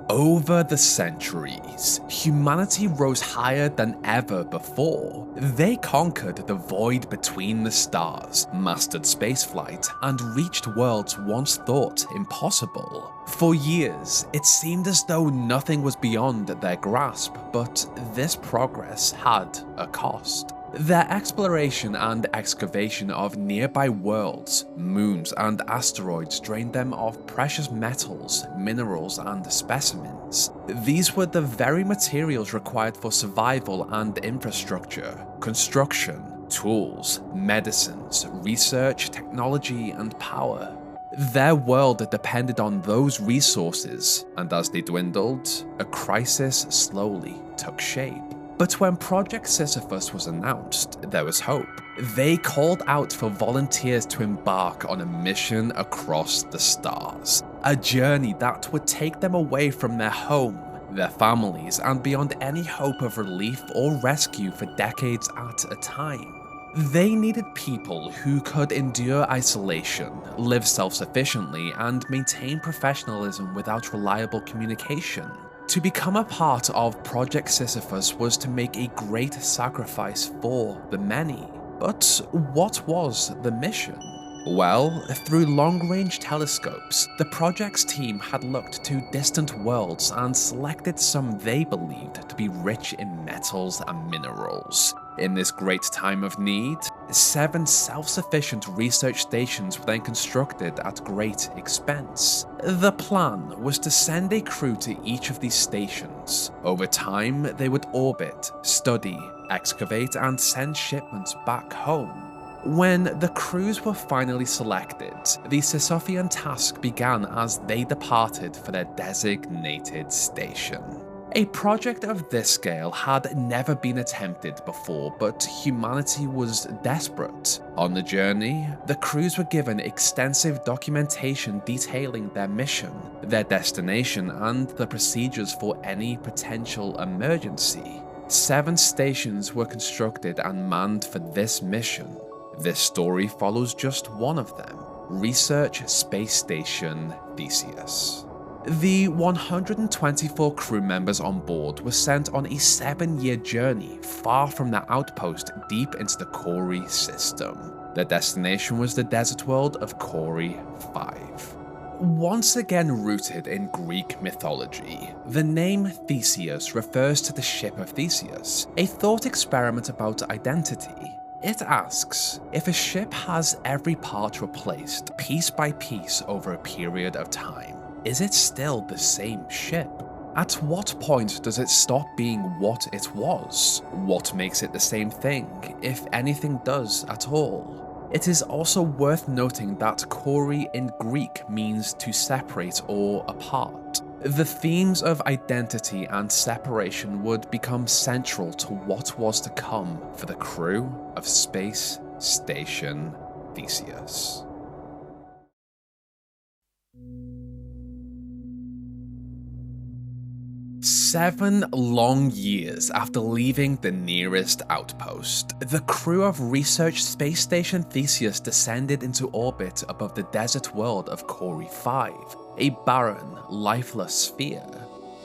Over the centuries, humanity rose higher than ever before. They conquered the void between the stars, mastered spaceflight, and reached worlds once thought impossible. For years, it seemed as though nothing was beyond their grasp, but this progress had a cost. Their exploration and excavation of nearby worlds, moons, and asteroids drained them of precious metals, minerals, and specimens. These were the very materials required for survival and infrastructure, construction, tools, medicines, research, technology, and power. Their world depended on those resources, and as they dwindled, a crisis slowly took shape. But when Project Sisyphus was announced, there was hope. They called out for volunteers to embark on a mission across the stars, a journey that would take them away from their home, their families, and beyond any hope of relief or rescue for decades at a time. They needed people who could endure isolation, live self-sufficiently, and maintain professionalism without reliable communication. To become a part of Project Sisyphus was to make a great sacrifice for the many. But what was the mission? Well, through long-range telescopes, the project's team had looked to distant worlds and selected some they believed to be rich in metals and minerals. In this great time of need, 7 self-sufficient research stations were then constructed at great expense. The plan was to send a crew to each of these stations. Over time, they would orbit, study, excavate, and send shipments back home. When the crews were finally selected, the Sisyphean task began as they departed for their designated station. A project of this scale had never been attempted before, but humanity was desperate. On the journey, the crews were given extensive documentation detailing their mission, their destination, and the procedures for any potential emergency. 7 stations were constructed and manned for this mission. This story follows just one of them, Research Space Station Theseus. The 124 crew members on board were sent on a 7-year journey far from their outpost deep into the Chori system. Their destination was the desert world of Chori V. Once again rooted in Greek mythology, the name Theseus refers to the ship of Theseus, a thought experiment about identity. It asks, if a ship has every part replaced piece by piece over a period of time, is it still the same ship? At what point does it stop being what it was? What makes it the same thing, if anything does at all? It is also worth noting that Chori in Greek means to separate or apart. The themes of identity and separation would become central to what was to come for the crew of Space Station Theseus. Seven long years after leaving the nearest outpost, the crew of Research Space Station Theseus descended into orbit above the desert world of Chori V, a barren, lifeless sphere.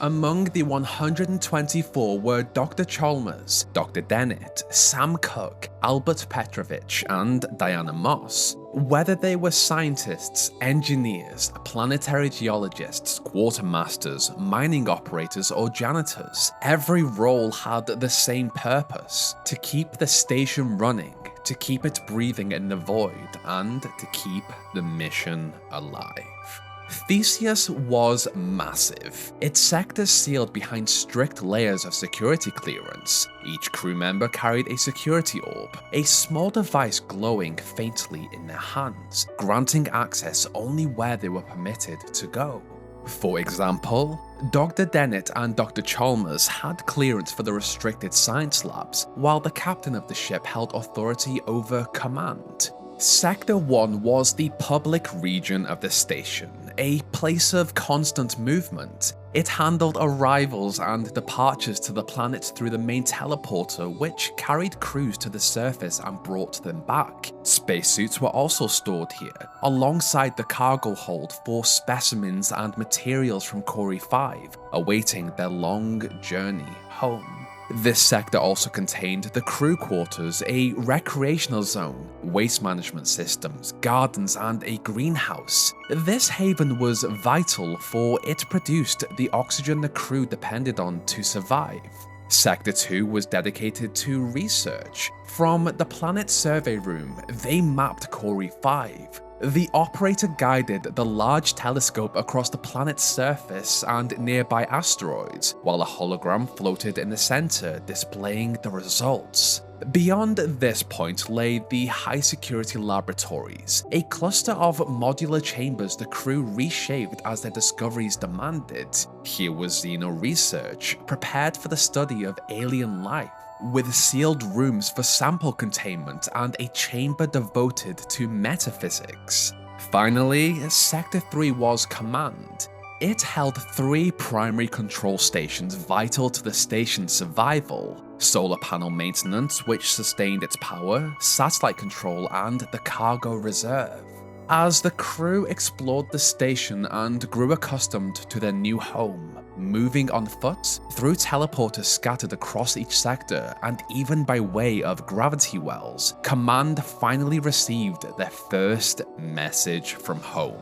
Among the 124 were Dr. Chalmers, Dr. Dennett, Sam Cook, Albert Petrovich, and Diana Moss. Whether they were scientists, engineers, planetary geologists, quartermasters, mining operators, or janitors, every role had the same purpose: to keep the station running, to keep it breathing in the void, and to keep the mission alive. Theseus was massive, its sectors sealed behind strict layers of security clearance. Each crew member carried a security orb, a small device glowing faintly in their hands, granting access only where they were permitted to go. For example, Dr. Dennett and Dr. Chalmers had clearance for the restricted science labs, while the captain of the ship held authority over command. Sector 1 was the public region of the station, a place of constant movement. It handled arrivals and departures to the planet through the main teleporter, which carried crews to the surface and brought them back. Spacesuits were also stored here, alongside the cargo hold for specimens and materials from Chori V, awaiting their long journey home. This sector also contained the crew quarters, a recreational zone, waste management systems, gardens, and a greenhouse. This haven was vital, for it produced the oxygen the crew depended on to survive. Sector 2 was dedicated to research. From the planet survey room, they mapped Chori V. The operator guided the large telescope across the planet's surface and nearby asteroids, while a hologram floated in the center displaying the results. Beyond this point lay the high-security laboratories, a cluster of modular chambers the crew reshaped as their discoveries demanded. Here was Xeno research, prepared for the study of alien life, with sealed rooms for sample containment and a chamber devoted to metaphysics. Finally, Sector 3 was Command. It held 3 primary control stations vital to the station's survival: solar panel maintenance, which sustained its power, satellite control, and the cargo reserve. As the crew explored the station and grew accustomed to their new home, moving on foot, through teleporters scattered across each sector, and even by way of gravity wells, Command finally received their first message from home.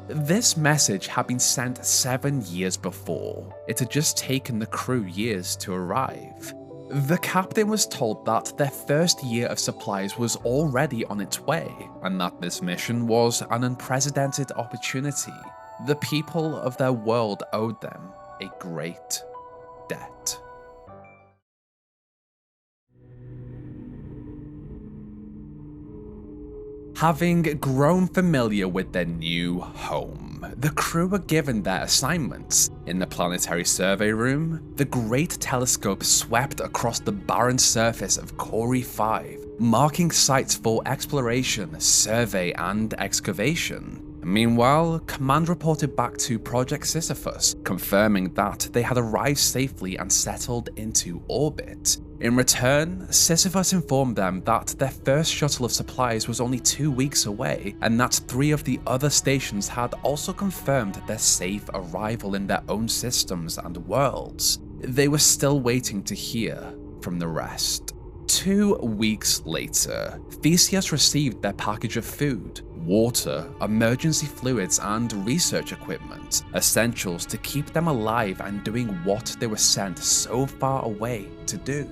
This message had been sent 7 years before. It had just taken the crew years to arrive. The captain was told that their first year of supplies was already on its way, and that this mission was an unprecedented opportunity. The people of their world owed them a great debt. Having grown familiar with their new home, the crew were given their assignments. In the planetary survey room, the great telescope swept across the barren surface of Chori V, marking sites for exploration, survey, and excavation. Meanwhile, Command reported back to Project Sisyphus, confirming that they had arrived safely and settled into orbit. In return, Sisyphus informed them that their first shuttle of supplies was only 2 weeks away, and that 3 of the other stations had also confirmed their safe arrival in their own systems and worlds. They were still waiting to hear from the rest. 2 weeks later, Theseus received their package of food, water, emergency fluids, and research equipment, essentials to keep them alive and doing what they were sent so far away to do.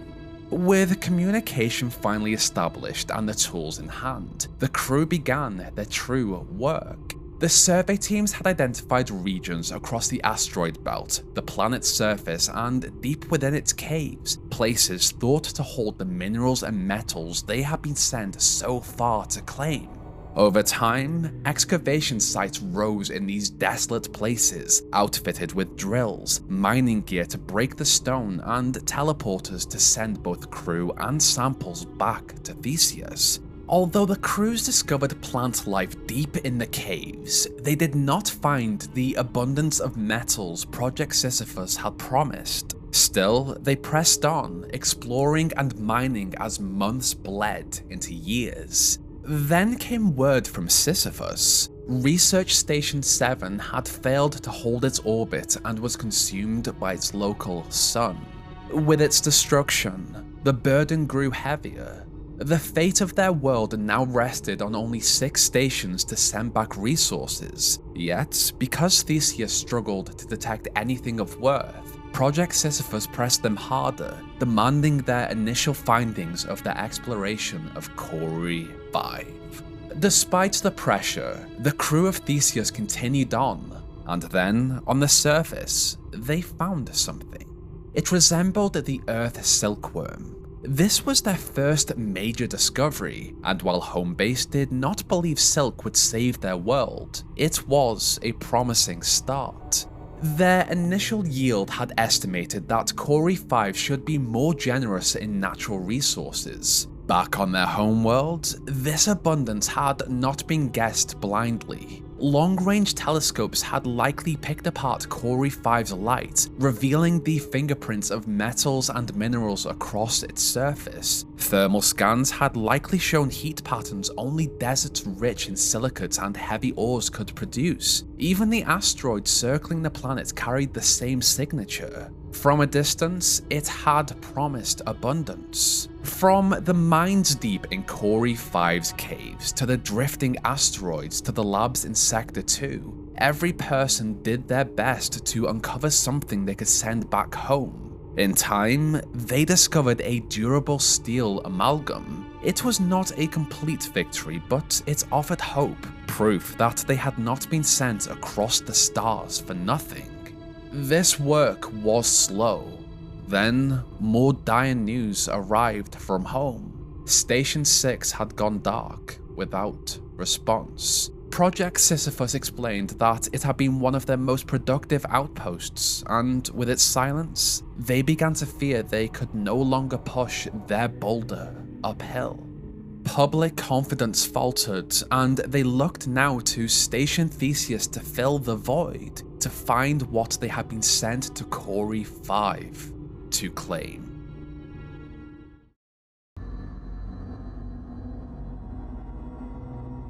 With communication finally established and the tools in hand, the crew began their true work. The survey teams had identified regions across the asteroid belt, the planet's surface, and deep within its caves, places thought to hold the minerals and metals they had been sent so far to claim. Over time, excavation sites rose in these desolate places, outfitted with drills, mining gear to break the stone, and teleporters to send both crew and samples back to Theseus. Although the crews discovered plant life deep in the caves, they did not find the abundance of metals Project Sisyphus had promised. Still, they pressed on, exploring and mining as months bled into years. Then came word from Sisyphus. Research Station 7 had failed to hold its orbit and was consumed by its local sun. With its destruction, the burden grew heavier. The fate of their world now rested on only 6 stations to send back resources. Yet, because Theseus struggled to detect anything of worth, Project Sisyphus pressed them harder, demanding their initial findings of their exploration of Chori V. Despite the pressure, the crew of Theseus continued on, and then, on the surface, they found something. It resembled the Earth silkworm. This was their first major discovery, and while Homebase did not believe silk would save their world, it was a promising start. Their initial yield had estimated that Chori V should be more generous in natural resources. Back on their homeworld, this abundance had not been guessed blindly. long-range telescopes had likely picked apart Chori V's light, revealing the fingerprints of metals and minerals across its surface. Thermal scans had likely shown heat patterns only deserts rich in silicates and heavy ores could produce. Even the asteroid circling the planet carried the same signature. From a distance, it had promised abundance. From the mines deep in Chori V's caves, to the drifting asteroids, to the labs in Sector 2, every person did their best to uncover something they could send back home. In time, they discovered a durable steel amalgam. It was not a complete victory, but it offered hope, proof that they had not been sent across the stars for nothing. This work was slow. Then, more dire news arrived from home. Station 6 had gone dark, without response. Project Sisyphus explained that it had been one of their most productive outposts, and with its silence, they began to fear they could no longer push their boulder uphill. Public confidence faltered, and they looked now to Station Theseus to fill the void, to find what they had been sent to Chori V to claim.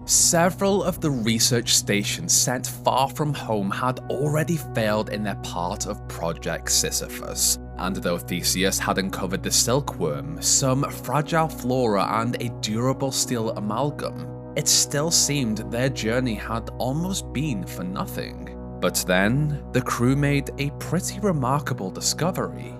Several of the research stations sent far from home had already failed in their part of Project Sisyphus, and though Theseus had uncovered the silkworm, some fragile flora and a durable steel amalgam, it still seemed their journey had almost been for nothing. But then, the crew made a pretty remarkable discovery.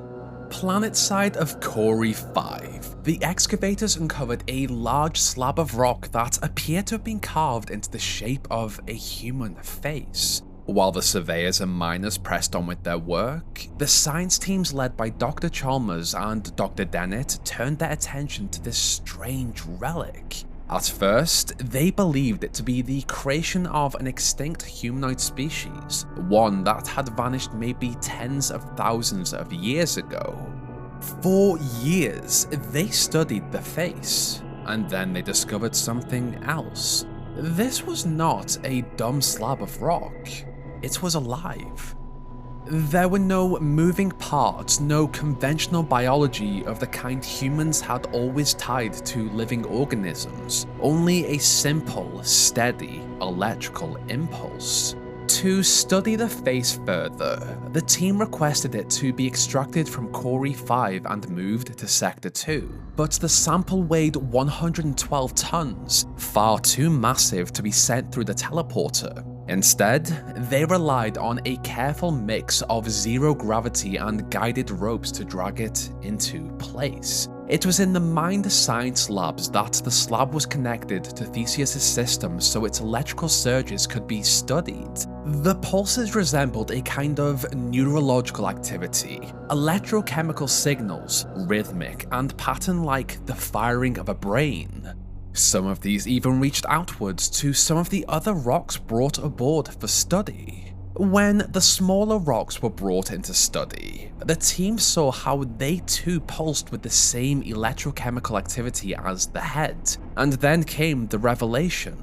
Planetside of Chori V, the excavators uncovered a large slab of rock that appeared to have been carved into the shape of a human face. While the surveyors and miners pressed on with their work, the science teams led by Dr. Chalmers and Dr. Dennett turned their attention to this strange relic. At first, they believed it to be the creation of an extinct humanoid species, one that had vanished maybe tens of thousands of years ago. For years, they studied the face, and then they discovered something else. This was not a dumb slab of rock, it was alive. There were no moving parts, no conventional biology of the kind humans had always tied to living organisms, only a simple, steady, electrical impulse. To study the face further, the team requested it to be extracted from Chori V and moved to Sector 2, but the sample weighed 112 tons, far too massive to be sent through the teleporter. Instead, they relied on a careful mix of zero gravity and guided ropes to drag it into place. It was in the mined science labs that the slab was connected to Theseus' system so its electrical surges could be studied. The pulses resembled a kind of neurological activity, electrochemical signals, rhythmic and pattern-like the firing of a brain. Some of these even reached outwards to some of the other rocks brought aboard for study. When the smaller rocks were brought into study, the team saw how they too pulsed with the same electrochemical activity as the head, and then came the revelation.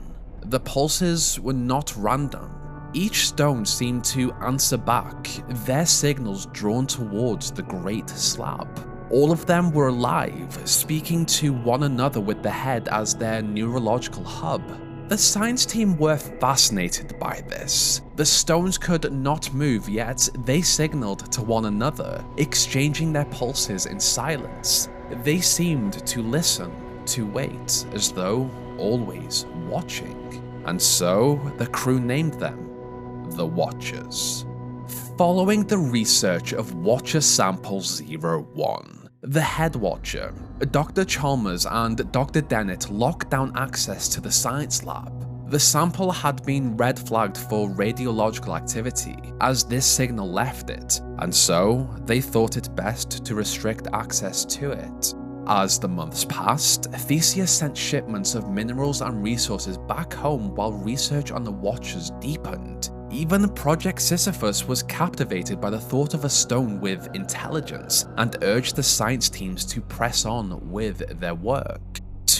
The pulses were not random. Each stone seemed to answer back, their signals drawn towards the great slab. All of them were alive, speaking to one another with the head as their neurological hub. The science team were fascinated by this. The stones could not move, yet they signaled to one another, exchanging their pulses in silence. They seemed to listen, to wait, as though always watching. And so the crew named them the Watchers. Following the research of Watcher Sample 01, the head watcher, Dr. Chalmers and Dr. Dennett locked down access to the science lab. The sample had been red flagged for radiological activity as this signal left it, and so they thought it best to restrict access to it. As the months passed, Theseus sent shipments of minerals and resources back home while research on the Watchers deepened. Even Project Sisyphus was captivated by the thought of a stone with intelligence and urged the science teams to press on with their work.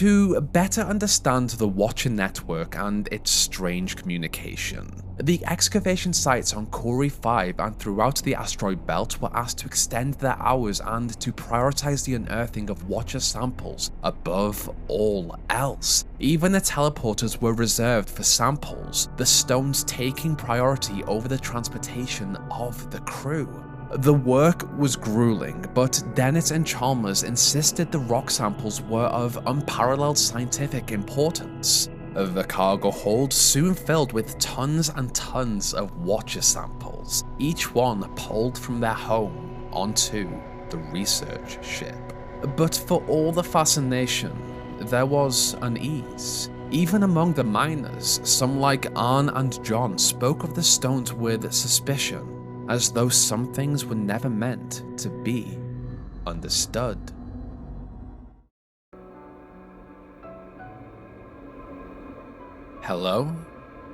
To better understand the Watcher network and its strange communication, the excavation sites on Chori V and throughout the asteroid belt were asked to extend their hours and to prioritize the unearthing of Watcher samples above all else. Even the teleporters were reserved for samples, the stones taking priority over the transportation of the crew. The work was grueling, but Dennett and Chalmers insisted the rock samples were of unparalleled scientific importance. The cargo hold soon filled with tons and tons of Watcher samples, each one pulled from their home onto the research ship. But for all the fascination, there was unease. Even among the miners, some like Arne and John spoke of the stones with suspicion, as though some things were never meant to be understood. Hello?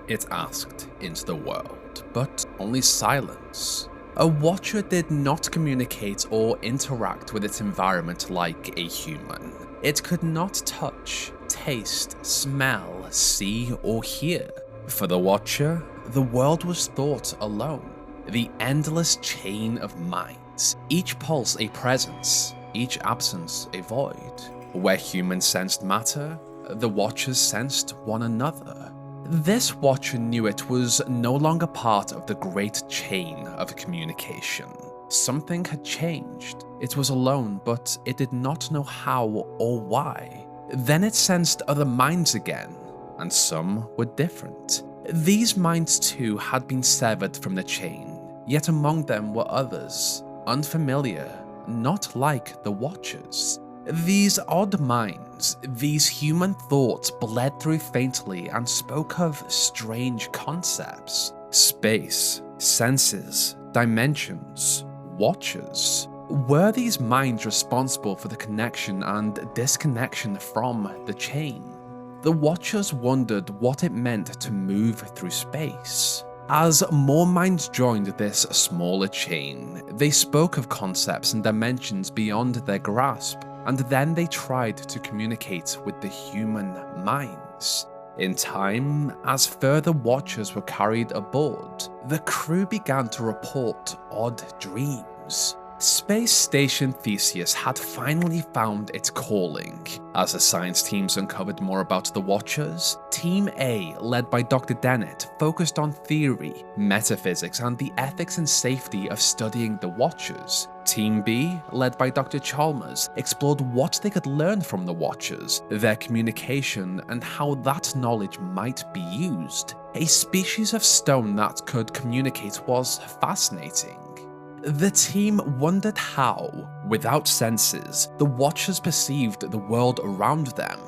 It asked into the world, but only silence. A Watcher did not communicate or interact with its environment like a human. It could not touch, taste, smell, see, or hear. For the Watcher, the world was thought alone. The endless chain of minds, each pulse a presence, each absence a void. Where humans sensed matter, the Watchers sensed one another. This Watcher knew it was no longer part of the great chain of communication. Something had changed. It was alone, but it did not know how or why. Then it sensed other minds again, and some were different. These minds too had been severed from the chain. Yet among them were others, unfamiliar, not like the Watchers. These odd minds, these human thoughts bled through faintly and spoke of strange concepts. Space, senses, dimensions, Watchers. Were these minds responsible for the connection and disconnection from the chain? The Watchers wondered what it meant to move through space. As more minds joined this smaller chain, they spoke of concepts and dimensions beyond their grasp, and then they tried to communicate with the human minds. In time, as further Watchers were carried aboard, the crew began to report odd dreams. Space Station Theseus had finally found its calling. As the science teams uncovered more about the Watchers, Team A, led by Dr. Dennett, focused on theory, metaphysics, and the ethics and safety of studying the Watchers. Team B, led by Dr. Chalmers, explored what they could learn from the Watchers, their communication, and how that knowledge might be used. A species of stone that could communicate was fascinating. The team wondered how, without senses, the Watchers perceived the world around them.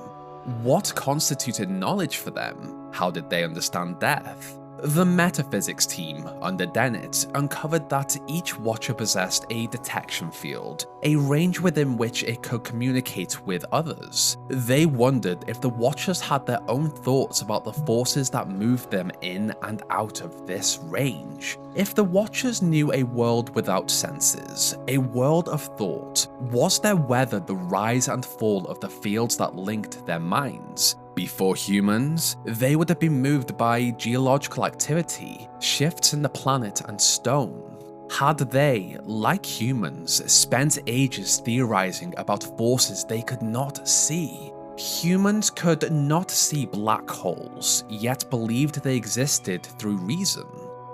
What constituted knowledge for them? How did they understand death? The metaphysics team, under Dennett, uncovered that each Watcher possessed a detection field, a range within which it could communicate with others. They wondered if the Watchers had their own thoughts about the forces that moved them in and out of this range. If the Watchers knew a world without senses, a world of thought, was there whether the rise and fall of the fields that linked their minds? Before humans, they would have been moved by geological activity, shifts in the planet and stone. Had they, like humans, spent ages theorizing about forces they could not see? Humans could not see black holes, yet believed they existed through reason.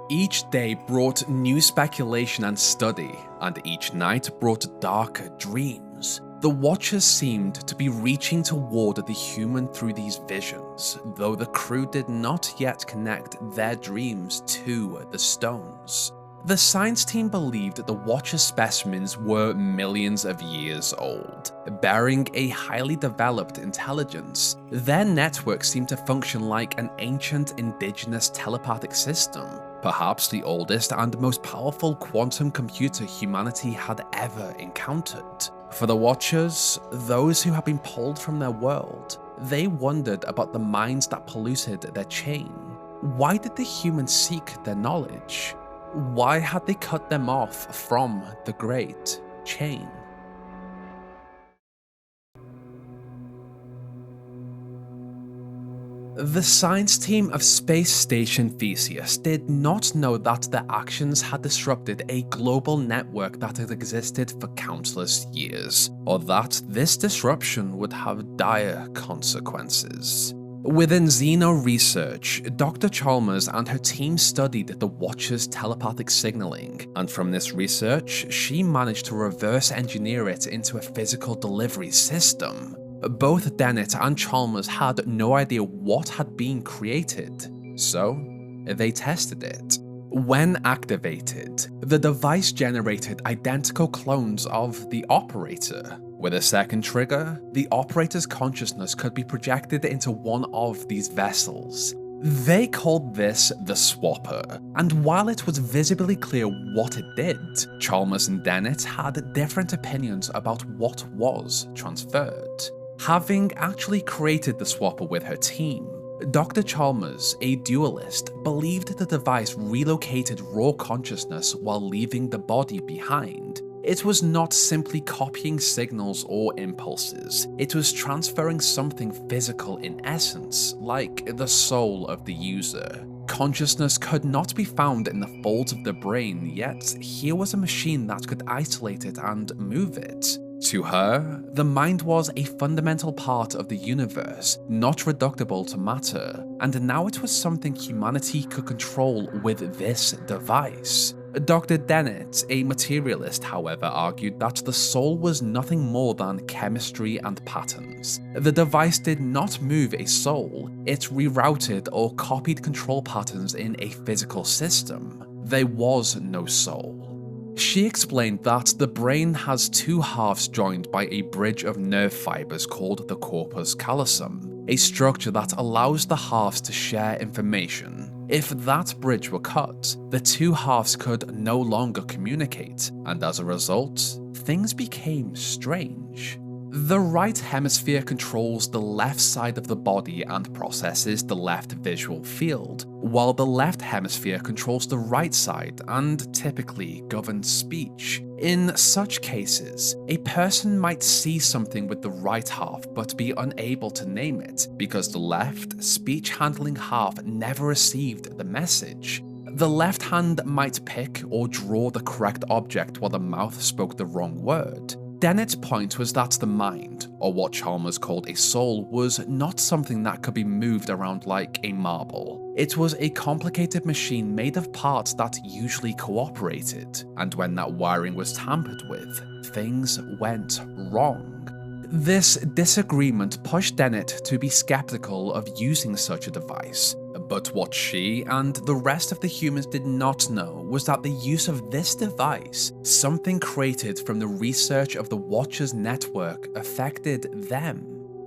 Each day brought new speculation and study, and each night brought darker dreams. The Watchers seemed to be reaching toward the human through these visions, though the crew did not yet connect their dreams to the stones. The science team believed the Watcher specimens were millions of years old, bearing a highly developed intelligence. Their network seemed to function like an ancient indigenous telepathic system, perhaps the oldest and most powerful quantum computer humanity had ever encountered. For the Watchers, those who had been pulled from their world, they wondered about the minds that polluted their chain. Why did the humans seek their knowledge? Why had they cut them off from the great chain? The science team of Space Station Theseus did not know that their actions had disrupted a global network that had existed for countless years, or that this disruption would have dire consequences. Within Xeno research, Dr. Chalmers and her team studied the Watcher's telepathic signaling, and from this research, she managed to reverse engineer it into a physical delivery system. Both Dennett and Chalmers had no idea what had been created, so they tested it. When activated, the device generated identical clones of the operator. With a second trigger, the operator's consciousness could be projected into one of these vessels. They called this the Swapper, and while it was visibly clear what it did, Chalmers and Dennett had different opinions about what was transferred. Having actually created the Swapper with her team, Dr. Chalmers, a dualist, believed the device relocated raw consciousness while leaving the body behind. It was not simply copying signals or impulses, it was transferring something physical in essence, like the soul of the user. Consciousness could not be found in the folds of the brain, yet here was a machine that could isolate it and move it. To her, the mind was a fundamental part of the universe, not reducible to matter, and now it was something humanity could control with this device. Dr. Dennett, a materialist, however, argued that the soul was nothing more than chemistry and patterns. The device did not move a soul, it rerouted or copied control patterns in a physical system. There was no soul. She explained that the brain has two halves joined by a bridge of nerve fibers called the corpus callosum, a structure that allows the halves to share information. If that bridge were cut, the two halves could no longer communicate, and as a result, things became strange. The right hemisphere controls the left side of the body and processes the left visual field, while the left hemisphere controls the right side and typically governs speech. In such cases, a person might see something with the right half but be unable to name it because the left, speech-handling half never received the message. The left hand might pick or draw the correct object while the mouth spoke the wrong word. Dennett's point was that the mind, or what Chalmers called a soul, was not something that could be moved around like a marble. It was a complicated machine made of parts that usually cooperated, and when that wiring was tampered with, things went wrong. This disagreement pushed Dennett to be skeptical of using such a device, but what she and the rest of the humans did not know was that the use of this device, something created from the research of the Watcher's network, affected them.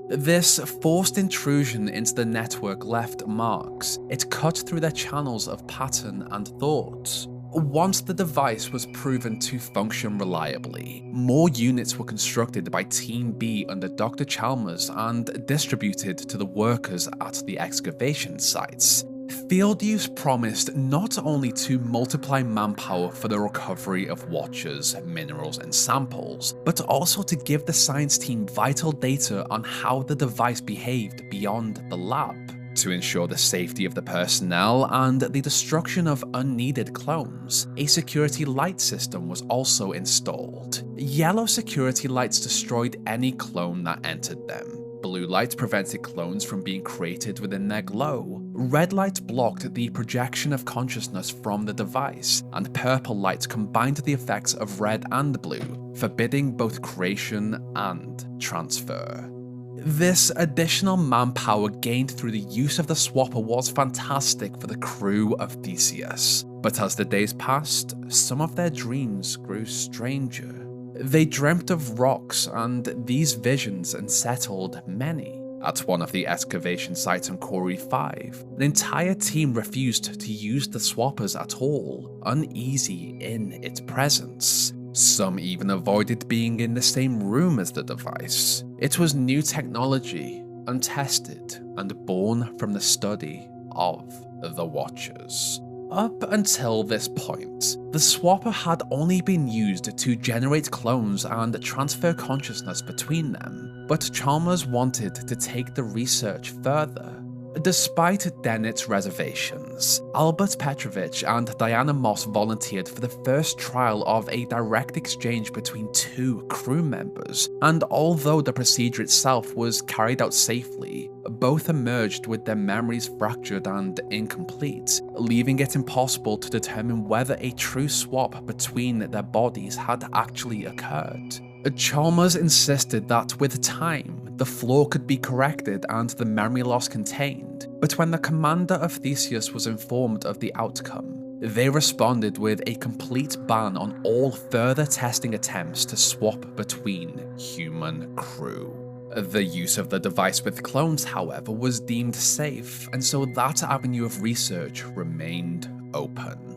This forced intrusion into the network left marks. It cut through their channels of pattern and thought. Once the device was proven to function reliably, more units were constructed by Team B under Dr. Chalmers and distributed to the workers at the excavation sites. Field use promised not only to multiply manpower for the recovery of watchers, minerals, and samples, but also to give the science team vital data on how the device behaved beyond the lab. To ensure the safety of the personnel and the destruction of unneeded clones, a security light system was also installed. Yellow security lights destroyed any clone that entered them. Blue lights prevented clones from being created within their glow. Red lights blocked the projection of consciousness from the device, and purple lights combined the effects of red and blue, forbidding both creation and transfer. This additional manpower gained through the use of the Swapper was fantastic for the crew of Theseus, but as the days passed, some of their dreams grew stranger. They dreamt of rocks, and these visions unsettled many. At one of the excavation sites on Chori V, an entire team refused to use the Swappers at all, uneasy in its presence. Some even avoided being in the same room as the device. It was new technology, untested, and born from the study of the Watchers. Up until this point, the Swapper had only been used to generate clones and transfer consciousness between them, but Chalmers wanted to take the research further. Despite Dennett's reservations, Albert Petrovich and Diana Moss volunteered for the first trial of a direct exchange between two crew members, and although the procedure itself was carried out safely, both emerged with their memories fractured and incomplete, leaving it impossible to determine whether a true swap between their bodies had actually occurred. Chalmers insisted that with time, the flaw could be corrected and the memory loss contained, but when the commander of Theseus was informed of the outcome, they responded with a complete ban on all further testing attempts to swap between human crew. The use of the device with clones, however, was deemed safe, and so that avenue of research remained open.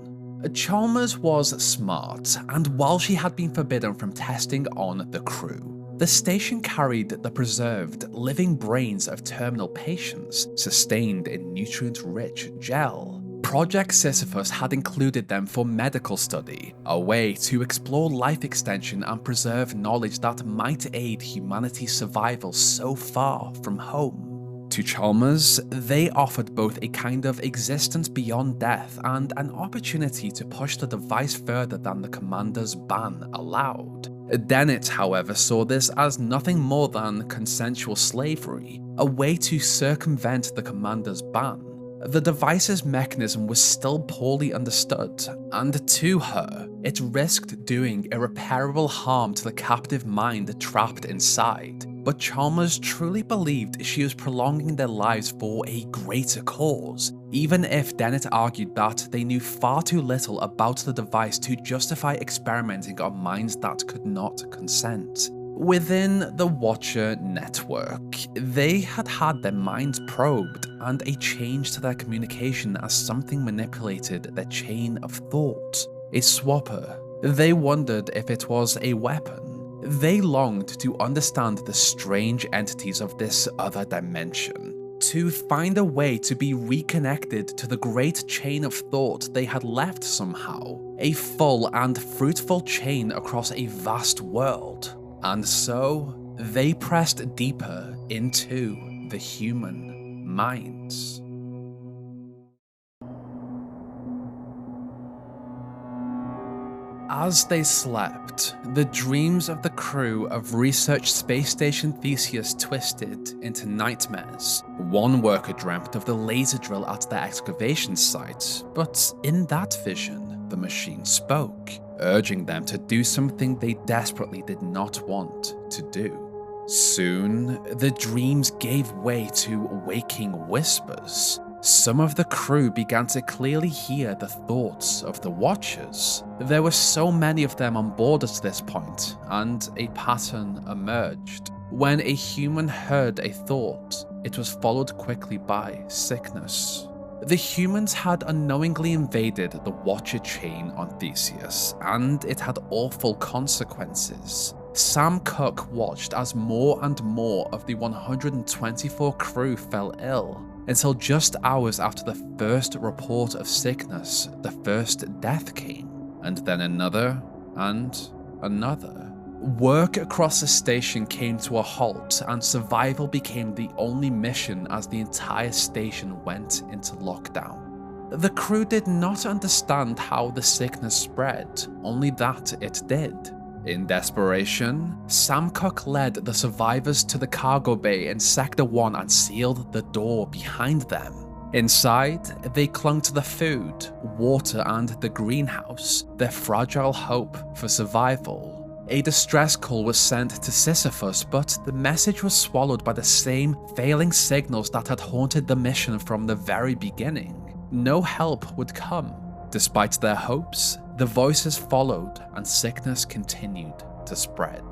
Chalmers was smart, and while she had been forbidden from testing on the crew, the station carried the preserved, living brains of terminal patients, sustained in nutrient-rich gel. Project Sisyphus had included them for medical study, a way to explore life extension and preserve knowledge that might aid humanity's survival so far from home. To Chalmers, they offered both a kind of existence beyond death and an opportunity to push the device further than the commander's ban allowed. Dennett, however, saw this as nothing more than consensual slavery, a way to circumvent the commander's ban. The device's mechanism was still poorly understood, and to her, it risked doing irreparable harm to the captive mind trapped inside. But Chalmers truly believed she was prolonging their lives for a greater cause, even if Dennett argued that they knew far too little about the device to justify experimenting on minds that could not consent. Within the Watcher network, they had had their minds probed, and a change to their communication as something manipulated their chain of thought. A swapper. They wondered if it was a weapon. They longed to understand the strange entities of this other dimension, to find a way to be reconnected to the great chain of thought they had left somehow, a full and fruitful chain across a vast world. And so, they pressed deeper into the human minds. As they slept, the dreams of the crew of research Space Station Theseus twisted into nightmares. One worker dreamt of the laser drill at their excavation site, but in that vision, the machine spoke, urging them to do something they desperately did not want to do. Soon, the dreams gave way to waking whispers. Some of the crew began to clearly hear the thoughts of the Watchers. There were so many of them on board at this point, and a pattern emerged. When a human heard a thought, it was followed quickly by sickness. The humans had unknowingly invaded the Watcher chain on Theseus, and it had awful consequences. Sam Cook watched as more and more of the 124 crew fell ill, until just hours after the first report of sickness, the first death came, and then another and another. Work across the station came to a halt, and survival became the only mission as the entire station went into lockdown. The crew did not understand how the sickness spread, only that it did. In desperation, Sam Cook led the survivors to the cargo bay in Sector 1 and sealed the door behind them. Inside, they clung to the food, water, and the greenhouse, their fragile hope for survival. A distress call was sent to Sisyphus, but the message was swallowed by the same failing signals that had haunted the mission from the very beginning. No help would come. Despite their hopes, the voices followed and sickness continued to spread.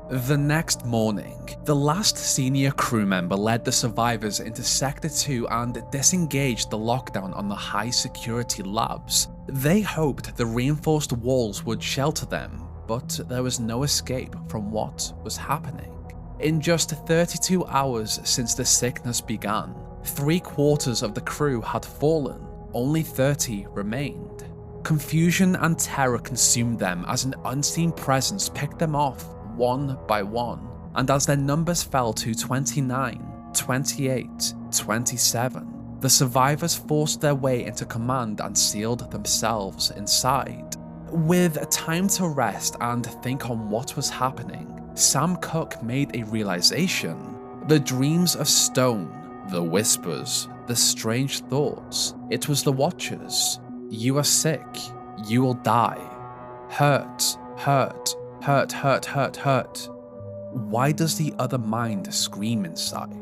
The next morning, the last senior crew member led the survivors into Sector 2 and disengaged the lockdown on the high-security labs. They hoped the reinforced walls would shelter them, but there was no escape from what was happening. In just 32 hours since the sickness began, 3/4 of the crew had fallen, only 30 remained. Confusion and terror consumed them as an unseen presence picked them off one by one, and as their numbers fell to 29, 28, 27, The survivors forced their way into command and sealed themselves inside. With time to rest and think on what was happening, Sam Cooke made a realization. The dreams of stone, the whispers, the strange thoughts, it was the Watchers. You are sick. You will die. Hurt, hurt, hurt, hurt, hurt, hurt. Why does the other mind scream inside?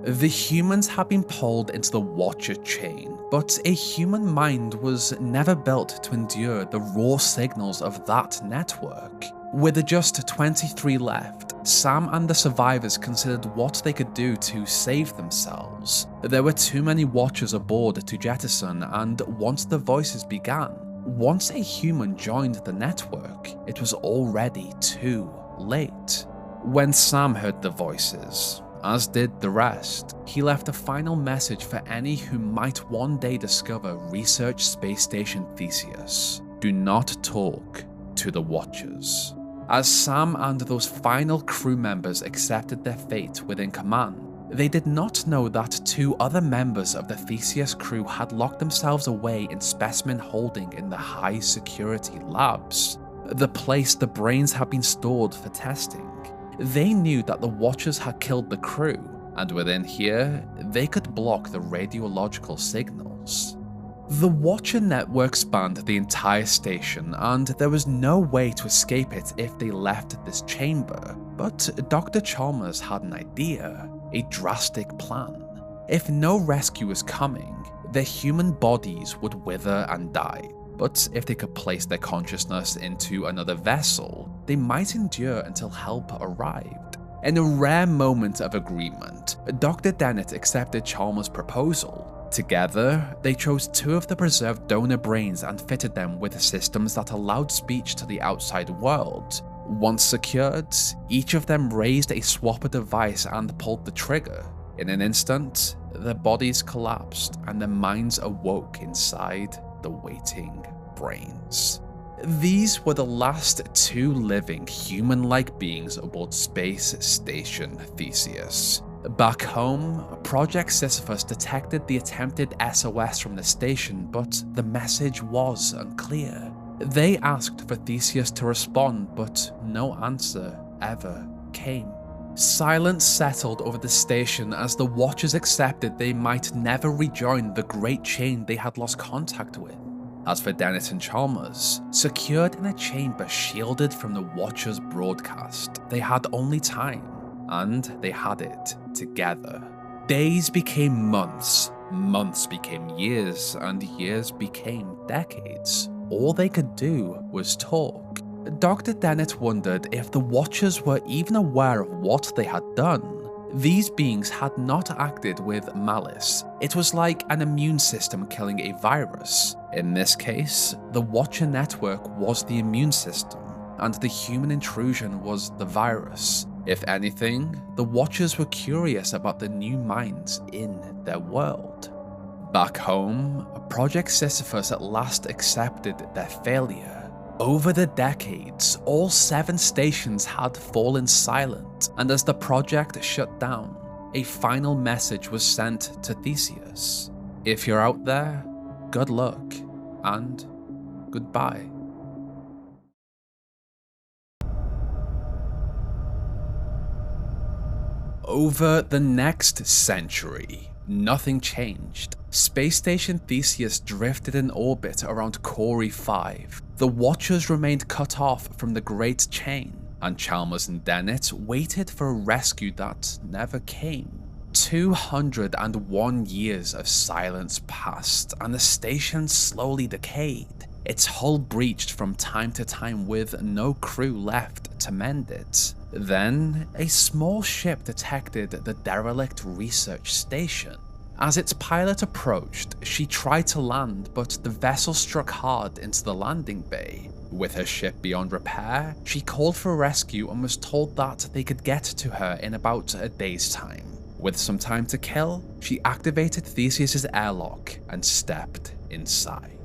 The humans have been pulled into the Watcher chain, but a human mind was never built to endure the raw signals of that network. With just 23 left, Sam and the survivors considered what they could do to save themselves. There were too many Watchers aboard to jettison, and once the voices began, once a human joined the network, it was already too late. When Sam heard the voices, as did the rest, he left a final message for any who might one day discover Research Space Station Theseus. Do not talk to the Watchers. As Sam and those final crew members accepted their fate within command, they did not know that 2 other members of the Theseus crew had locked themselves away in specimen holding in the high security labs, the place the brains had been stored for testing. They knew that the Watchers had killed the crew, and within here, they could block the radiological signals. The Watcher network spanned the entire station, and there was no way to escape it if they left this chamber. But Dr. Chalmers had an idea, a drastic plan. If no rescue was coming, their human bodies would wither and die. But if they could place their consciousness into another vessel, they might endure until help arrived. In a rare moment of agreement, Dr. Dennett accepted Chalmers' proposal. Together, they chose 2 of the preserved donor brains and fitted them with systems that allowed speech to the outside world. Once secured, each of them raised a swapper device and pulled the trigger. In an instant, their bodies collapsed and their minds awoke inside the waiting brains. These were the last 2 living human-like beings aboard Space Station Theseus. Back home, Project Sisyphus detected the attempted SOS from the station, but the message was unclear. They asked for Theseus to respond, but no answer ever came. Silence settled over the station as the Watchers accepted they might never rejoin the great chain they had lost contact with. As for Dennett and Chalmers, secured in a chamber shielded from the Watchers' broadcast, they had only time, and they had it together. Days became months, months became years, and years became decades. All they could do was talk. Dr. Dennett wondered if the Watchers were even aware of what they had done. These beings had not acted with malice. It was like an immune system killing a virus. In this case, the Watcher network was the immune system, and the human intrusion was the virus. If anything, the Watchers were curious about the new minds in their world. Back home, Project Sisyphus at last accepted their failure. Over the decades, all 7 stations had fallen silent, and as the project shut down, a final message was sent to Theseus. If you're out there, good luck, and goodbye. Over the next century, nothing changed. Space Station Theseus drifted in orbit around Chori V. The Watchers remained cut off from the Great Chain, and Chalmers and Dennett waited for a rescue that never came. 201 years of silence passed, and the station slowly decayed. Its hull breached from time to time with no crew left to mend it. Then, a small ship detected the derelict research station. As its pilot approached, she tried to land, but the vessel struck hard into the landing bay. With her ship beyond repair, she called for rescue and was told that they could get to her in about a day's time. With some time to kill, she activated Theseus's airlock and stepped inside.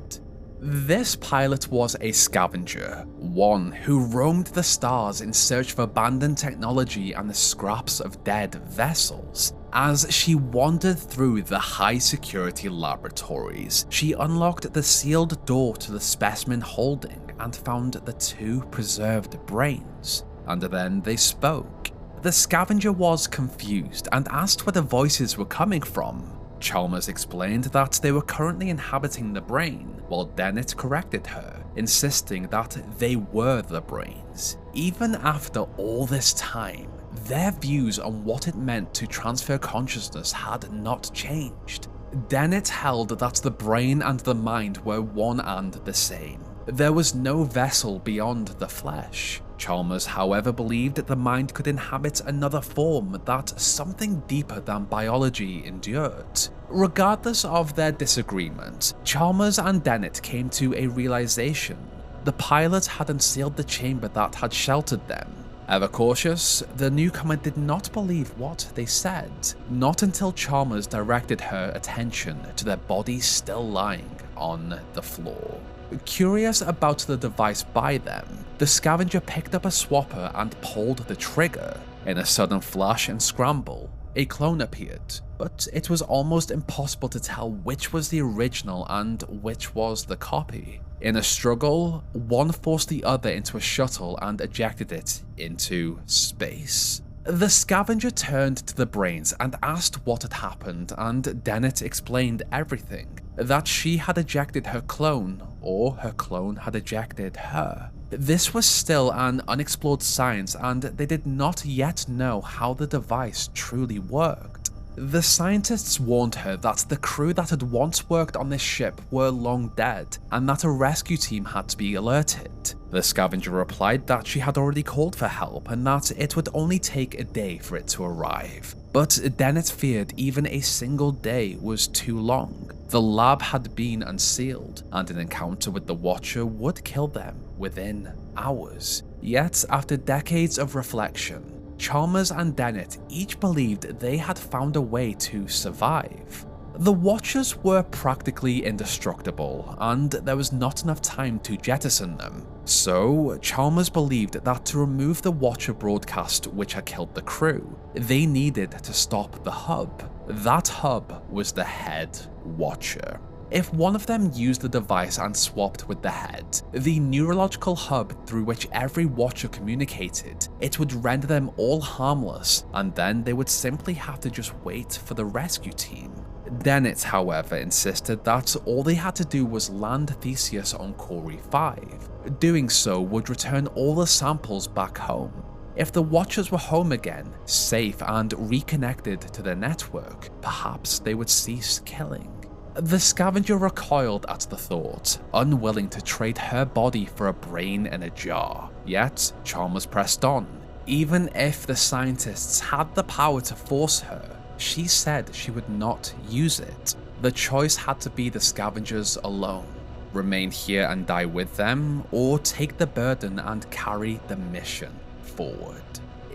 This pilot was a scavenger, one who roamed the stars in search of abandoned technology and the scraps of dead vessels. As she wandered through the high-security laboratories, she unlocked the sealed door to the specimen holding and found the 2 preserved brains. And then they spoke. The scavenger was confused and asked where the voices were coming from. Chalmers explained that they were currently inhabiting the brain, while Dennett corrected her, insisting that they were the brains. Even after all this time, their views on what it meant to transfer consciousness had not changed. Dennett held that the brain and the mind were one and the same. There was no vessel beyond the flesh. Chalmers, however, believed that the mind could inhabit another form that something deeper than biology endured. Regardless of their disagreement, Chalmers and Dennett came to a realization. The pilot had unsealed the chamber that had sheltered them. Ever cautious, the newcomer did not believe what they said, not until Chalmers directed her attention to their bodies still lying on the floor. Curious about the device by them, the scavenger picked up a swapper and pulled the trigger. In a sudden flash and scramble, a clone appeared, but it was almost impossible to tell which was the original and which was the copy. In a struggle, one forced the other into a shuttle and ejected it into space. The scavenger turned to the brains and asked what had happened, and Dennett explained everything. That she had ejected her clone, or her clone had ejected her. This was still an unexplored science, and they did not yet know how the device truly worked. The scientists warned her that the crew that had once worked on this ship were long dead, and that a rescue team had to be alerted. The scavenger replied that she had already called for help and that it would only take a day for it to arrive. But Dennett feared even a single day was too long. The lab had been unsealed, and an encounter with the Watcher would kill them within hours. Yet, after decades of reflection, Chalmers and Dennett each believed they had found a way to survive. The Watchers were practically indestructible, and there was not enough time to jettison them. So, Chalmers believed that to remove the Watcher broadcast which had killed the crew, they needed to stop the hub. That hub was the head Watcher. If one of them used the device and swapped with the head, the neurological hub through which every Watcher communicated, it would render them all harmless, and then they would simply have to just wait for the rescue team. Dennett, however, insisted that all they had to do was land Theseus on Chori V. Doing so would return all the samples back home. If the Watchers were home again, safe and reconnected to their network, perhaps they would cease killing. The scavenger recoiled at the thought, unwilling to trade her body for a brain in a jar. Yet, Chalmers pressed on. Even if the scientists had the power to force her, she said she would not use it. The choice had to be the scavengers alone. Remain here and die with them, or take the burden and carry the mission forward.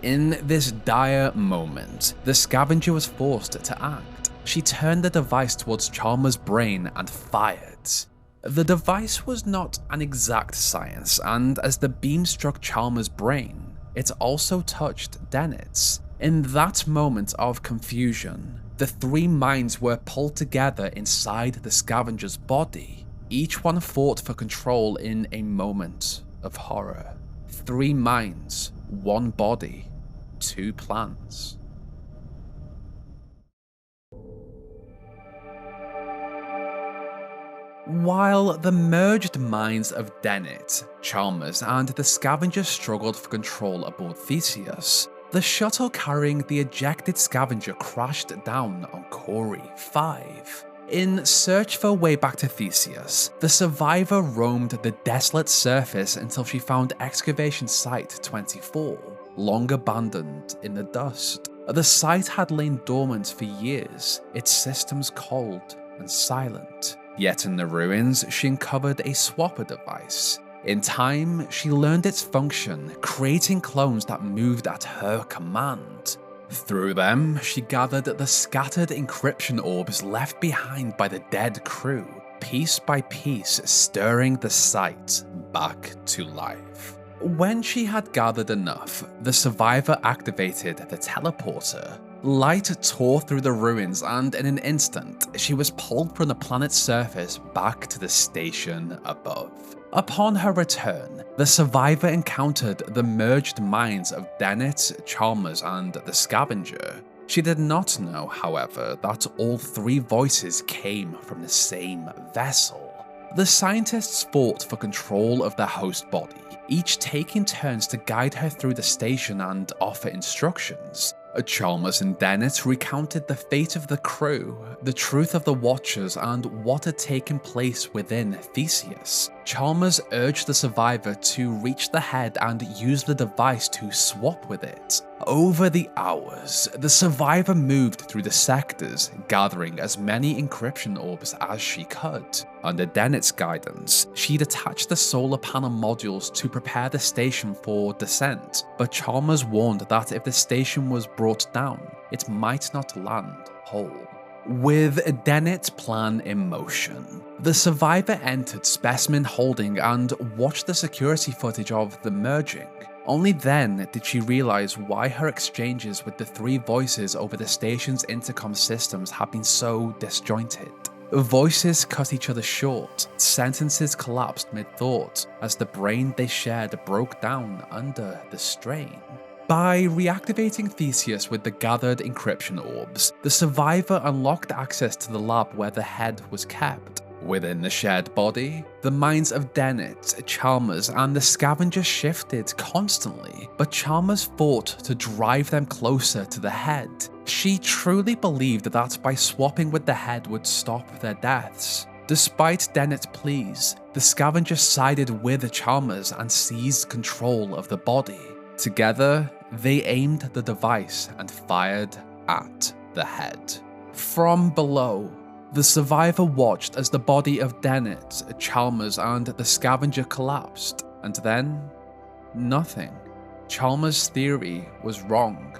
In this dire moment, the scavenger was forced to act. She turned the device towards Chalmers' brain and fired. The device was not an exact science, and as the beam struck Chalmers' brain, it also touched Dennett's. In that moment of confusion, the 3 minds were pulled together inside the scavenger's body. Each one fought for control in a moment of horror. 3 minds, 1 body, 2 plans. While the merged minds of Dennett, Chalmers, and the scavenger struggled for control aboard Theseus, the shuttle carrying the ejected scavenger crashed down on Chori V. In search for a way back to Theseus, the survivor roamed the desolate surface until she found Excavation Site 24, long abandoned in the dust. The site had lain dormant for years, its systems cold and silent. Yet in the ruins, she uncovered a swapper device. In time, she learned its function, creating clones that moved at her command. Through them, she gathered the scattered encryption orbs left behind by the dead crew. piece by piece stirring the site back to life. When she had gathered enough, the survivor activated the teleporter. Light tore through the ruins, and in an instant, she was pulled from the planet's surface back to the station above. Upon her return, the survivor encountered the merged minds of Dennett, Chalmers, and the Scavenger. She did not know, however, that all three voices came from the same vessel. The scientists fought for control of their host body, each taking turns to guide her through the station and offer instructions. Chalmers and Dennett recounted the fate of the crew, the truth of the Watchers, and what had taken place within Theseus. Chalmers urged the survivor to reach the head and use the device to swap with it. Over the hours, the survivor moved through the sectors, gathering as many encryption orbs as she could. Under Dennett's guidance, she detached the solar panel modules to prepare the station for descent, but Chalmers warned that if the station was brought down, it might not land whole. With Dennett's plan in motion, the survivor entered Specimen Holding and watched the security footage of the merging. Only then did she realize why her exchanges with the three voices over the station's intercom systems had been so disjointed. Voices cut each other short, sentences collapsed mid-thought as the brain they shared broke down under the strain. By reactivating Theseus with the gathered encryption orbs, the survivor unlocked access to the lab where the head was kept. Within the shared body, the minds of Dennett, Chalmers, and the Scavenger shifted constantly, but Chalmers fought to drive them closer to the head. She truly believed that by swapping with the head would stop their deaths. Despite Dennett's pleas, the Scavenger sided with Chalmers and seized control of the body. Together, they aimed the device and fired at the head. From below, the survivor watched as the body of Dennett, Chalmers, and the Scavenger collapsed, and then, nothing. Chalmers' theory was wrong.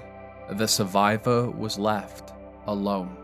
The survivor was left alone.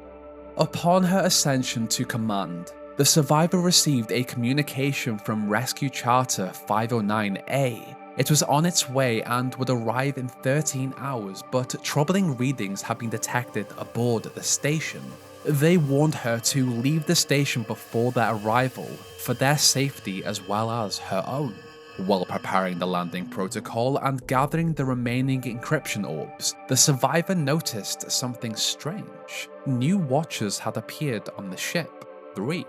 Upon her ascension to command, the survivor received a communication from Rescue Charter 509A. It was on its way and would arrive in 13 hours, but troubling readings had been detected aboard the station. They warned her to leave the station before their arrival, for their safety as well as her own. While preparing the landing protocol and gathering the remaining encryption orbs, the survivor noticed something strange. New Watchers had appeared on the ship, 3.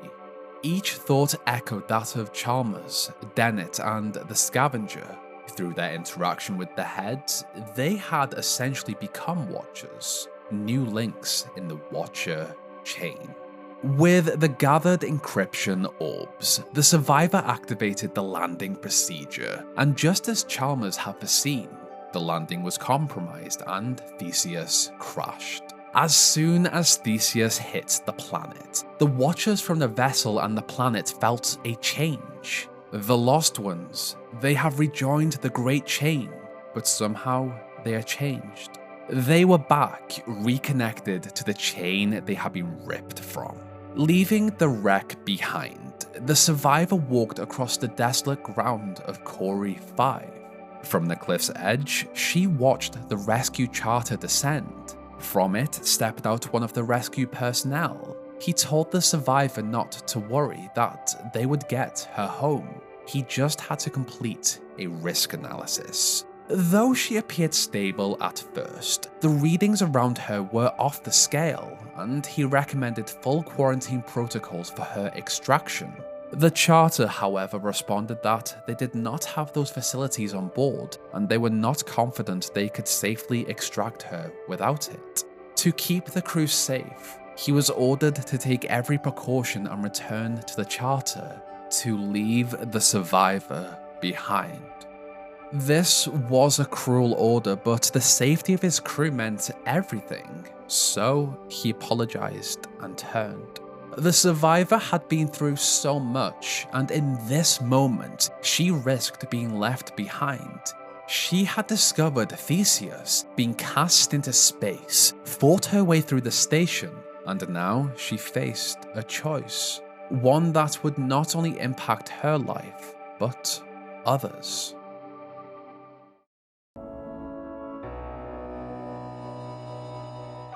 Each thought echoed that of Chalmers, Dennett, and the Scavenger. Through their interaction with the head, they had essentially become Watchers, new links in the Watcher chain. With the gathered encryption orbs, the survivor activated the landing procedure, and just as Chalmers had foreseen, the landing was compromised and Theseus crashed. As soon as Theseus hit the planet, the Watchers from the vessel and the planet felt a change. The Lost Ones, they have rejoined the Great Chain, but somehow they are changed. They were back, reconnected to the chain they had been ripped from. Leaving the wreck behind, the survivor walked across the desolate ground of Chori V. From the cliff's edge, she watched the rescue charter descend. From it stepped out one of the rescue personnel. He told the survivor not to worry, that they would get her home. He just had to complete a risk analysis. Though she appeared stable at first, the readings around her were off the scale, and he recommended full quarantine protocols for her extraction. The charter, however, responded that they did not have those facilities on board, and they were not confident they could safely extract her without it. To keep the crew safe, he was ordered to take every precaution and return to the charter, to leave the survivor behind. This was a cruel order, but the safety of his crew meant everything, so he apologized and turned. The survivor had been through so much, and in this moment, she risked being left behind. She had discovered Theseus, being cast into space, fought her way through the station, and now she faced a choice. one that would not only impact her life, but others.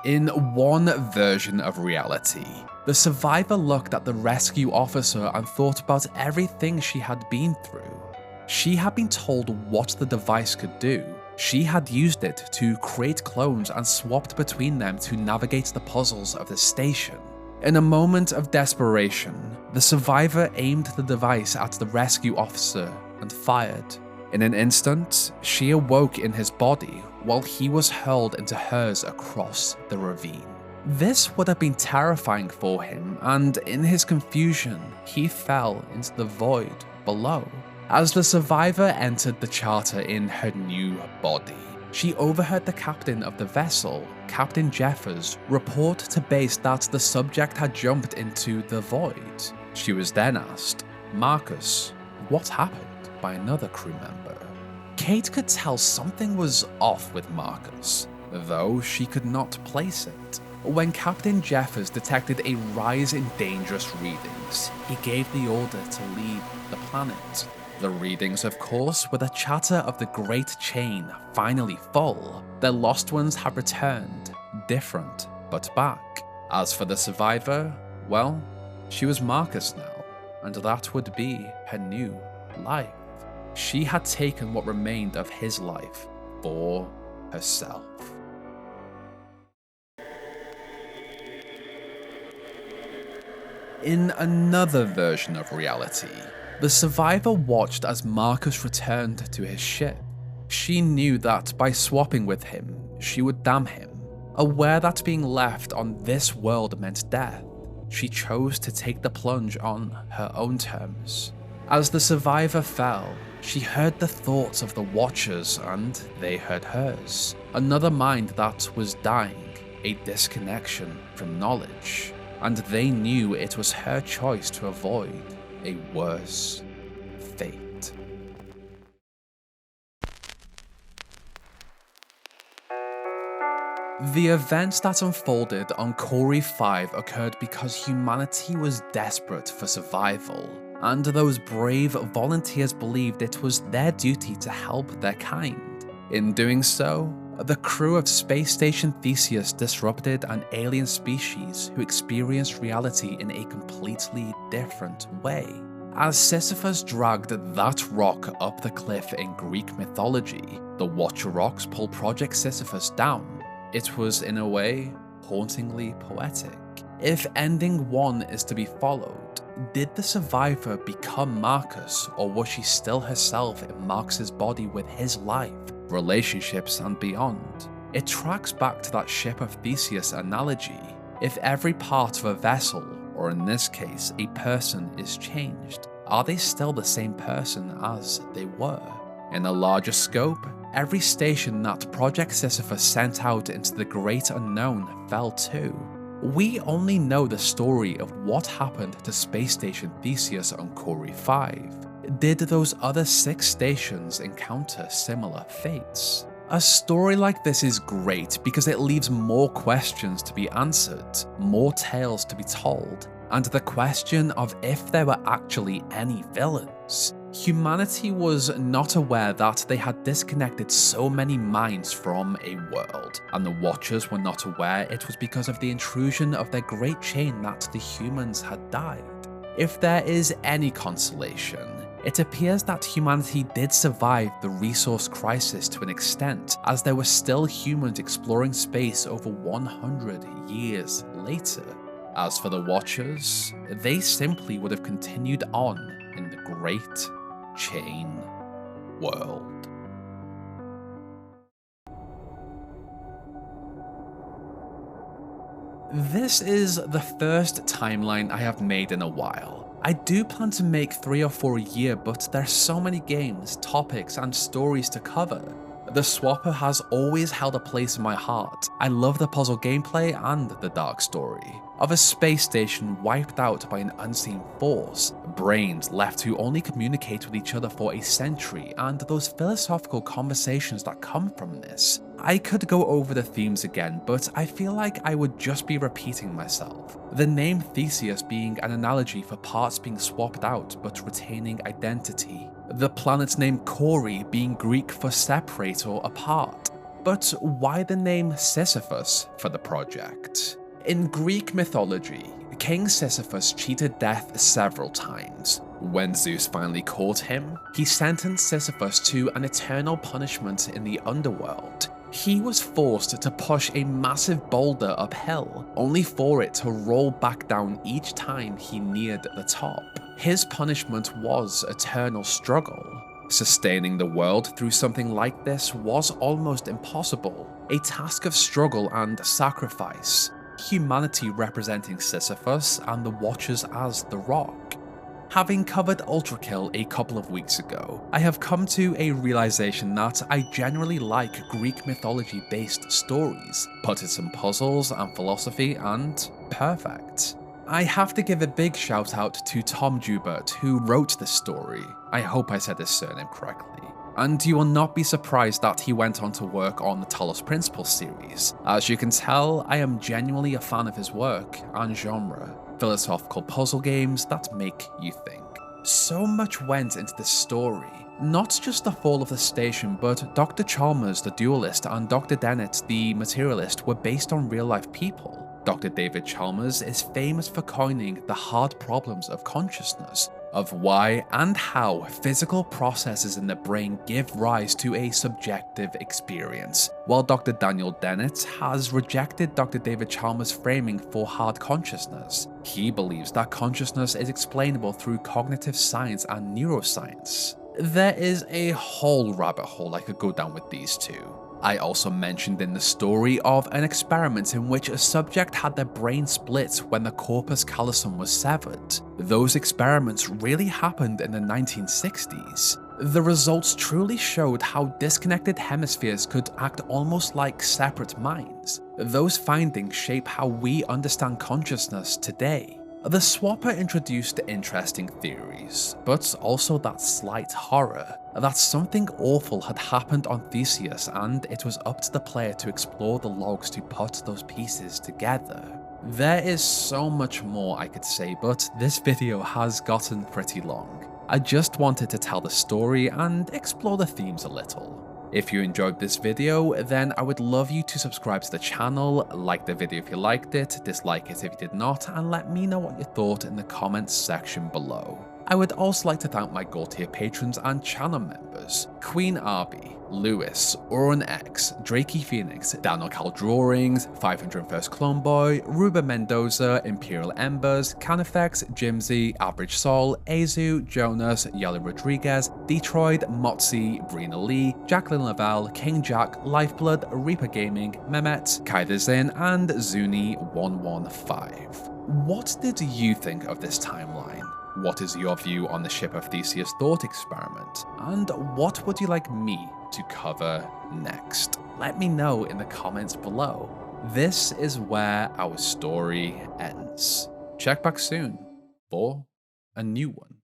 In one version of reality, the survivor looked at the rescue officer and thought about everything she had been through. She had been told what the device could do. She had used it to create clones and swapped between them to navigate the puzzles of the station. In a moment of desperation, the survivor aimed the device at the rescue officer and fired. In an instant, she awoke in his body while he was hurled into hers across the ravine. This would have been terrifying for him, and in his confusion, he fell into the void below. As the survivor entered the charter in her new body, she overheard the captain of the vessel, Captain Jeffers, report to base that the subject had jumped into the void. She was then asked, "Marcus, what happened?" by another crew member. Kate could tell something was off with Marcus, though she could not place it. When Captain Jeffers detected a rise in dangerous readings, he gave the order to leave the planet. The readings, of course, were the chatter of the Great Chain finally full. Their lost ones have returned, different, but back. As for the survivor, well, she was Marcus now, and that would be her new life. She had taken what remained of his life for herself. In another version of reality, the survivor watched as Marcus returned to his ship. She knew that by swapping with him, she would damn him. Aware that being left on this world meant death, she chose to take the plunge on her own terms. As the survivor fell, she heard the thoughts of the Watchers and they heard hers. Another mind that was dying, a disconnection from knowledge. And they knew it was her choice to avoid a worse fate. The events that unfolded on Chori V occurred because humanity was desperate for survival, and those brave volunteers believed it was their duty to help their kind. In doing so, the crew of Space Station Theseus disrupted an alien species who experienced reality in a completely different way. As Sisyphus dragged that rock up the cliff in Greek mythology, the Watcher rocks pulled Project Sisyphus down. It was, in a way, hauntingly poetic. If ending one is to be followed, did the survivor become Marcus, or was she still herself in Marcus's body with his life, relationships, and beyond? It tracks back to that ship of Theseus analogy. If every part of a vessel, or in this case, a person, is changed, are they still the same person as they were? In a larger scope, every station that Project Sisyphus sent out into the great unknown fell too. We only know the story of what happened to Space Station Theseus on Chori V. Did those other 6 stations encounter similar fates? A story like this is great because it leaves more questions to be answered, more tales to be told, and the question of if there were actually any villains. Humanity was not aware that they had disconnected so many minds from a world, and the Watchers were not aware it was because of the intrusion of their great chain that the humans had died. If there is any consolation, it appears that humanity did survive the resource crisis to an extent, as there were still humans exploring space over 100 years later. As for the Watchers, they simply would have continued on in the Great Chain world. This is the first timeline I have made in a while. I do plan to make 3 or 4 a year, but there's so many games, topics, and stories to cover. The Swapper has always held a place in my heart. I love the puzzle gameplay and the dark story of a space station wiped out by an unseen force, brains left to only communicate with each other for a century, and those philosophical conversations that come from this. I could go over the themes again, but I feel like I would just be repeating myself. The name Theseus being an analogy for parts being swapped out but retaining identity. The planet's name Chori being Greek for separate or apart. But why the name Sisyphus for the project? In Greek mythology, King Sisyphus cheated death several times. When Zeus finally caught him, he sentenced Sisyphus to an eternal punishment in the underworld. He was forced to push a massive boulder uphill, only for it to roll back down each time he neared the top. His punishment was eternal struggle. Sustaining the world through something like this was almost impossible, a task of struggle and sacrifice. Humanity representing Sisyphus and the Watchers as the Rock. Having covered Ultrakill a couple of weeks ago, I have come to a realization that I generally like Greek mythology based stories, put in some puzzles and philosophy, and perfect. I have to give a big shout out to Tom Joubert, who wrote this story. I hope I said his surname correctly. And you will not be surprised that he went on to work on the Talos Principle series. As you can tell, I am genuinely a fan of his work and genre, philosophical puzzle games that make you think. So much went into this story. Not just the fall of the station, but Dr. Chalmers the dualist and Dr. Dennett the materialist were based on real-life people. Dr. David Chalmers is famous for coining the hard problems of consciousness, of why and how physical processes in the brain give rise to a subjective experience, while Dr. Daniel Dennett has rejected Dr. David Chalmers' framing for hard consciousness. He believes that consciousness is explainable through cognitive science and neuroscience. There is a whole rabbit hole I could go down with these two. I also mentioned in the story of an experiment in which a subject had their brain split when the corpus callosum was severed. Those experiments really happened in the 1960s. The results truly showed how disconnected hemispheres could act almost like separate minds. Those findings shape how we understand consciousness today. The swapper introduced interesting theories, but also that slight horror, that something awful had happened on Theseus and it was up to the player to explore the logs to put those pieces together. There is so much more I could say, but this video has gotten pretty long. I just wanted to tell the story and explore the themes a little. If you enjoyed this video, then I would love you to subscribe to the channel, like the video if you liked it, dislike it if you did not, and let me know what you thought in the comments section below. I would also like to thank my gold tier patrons and channel members: Queen Arby, Lewis, Oren X, Drakey Phoenix, Daniel Cal Drawings, 501st Clone Boy, Ruben Mendoza, Imperial Embers, Canifex, Jimsy, Average Soul, Azu, Jonas, Yali Rodriguez, Detroit, Motzi, Brina Lee, Jacqueline Lavelle, King Jack, Lifeblood, Reaper Gaming, Mehmet, Kaidazin, and Zuni115. What did you think of this timeline? What is your view on the Ship of Theseus thought experiment? And what would you like me to cover next? Let me know in the comments below. This is where our story ends. Check back soon for a new one.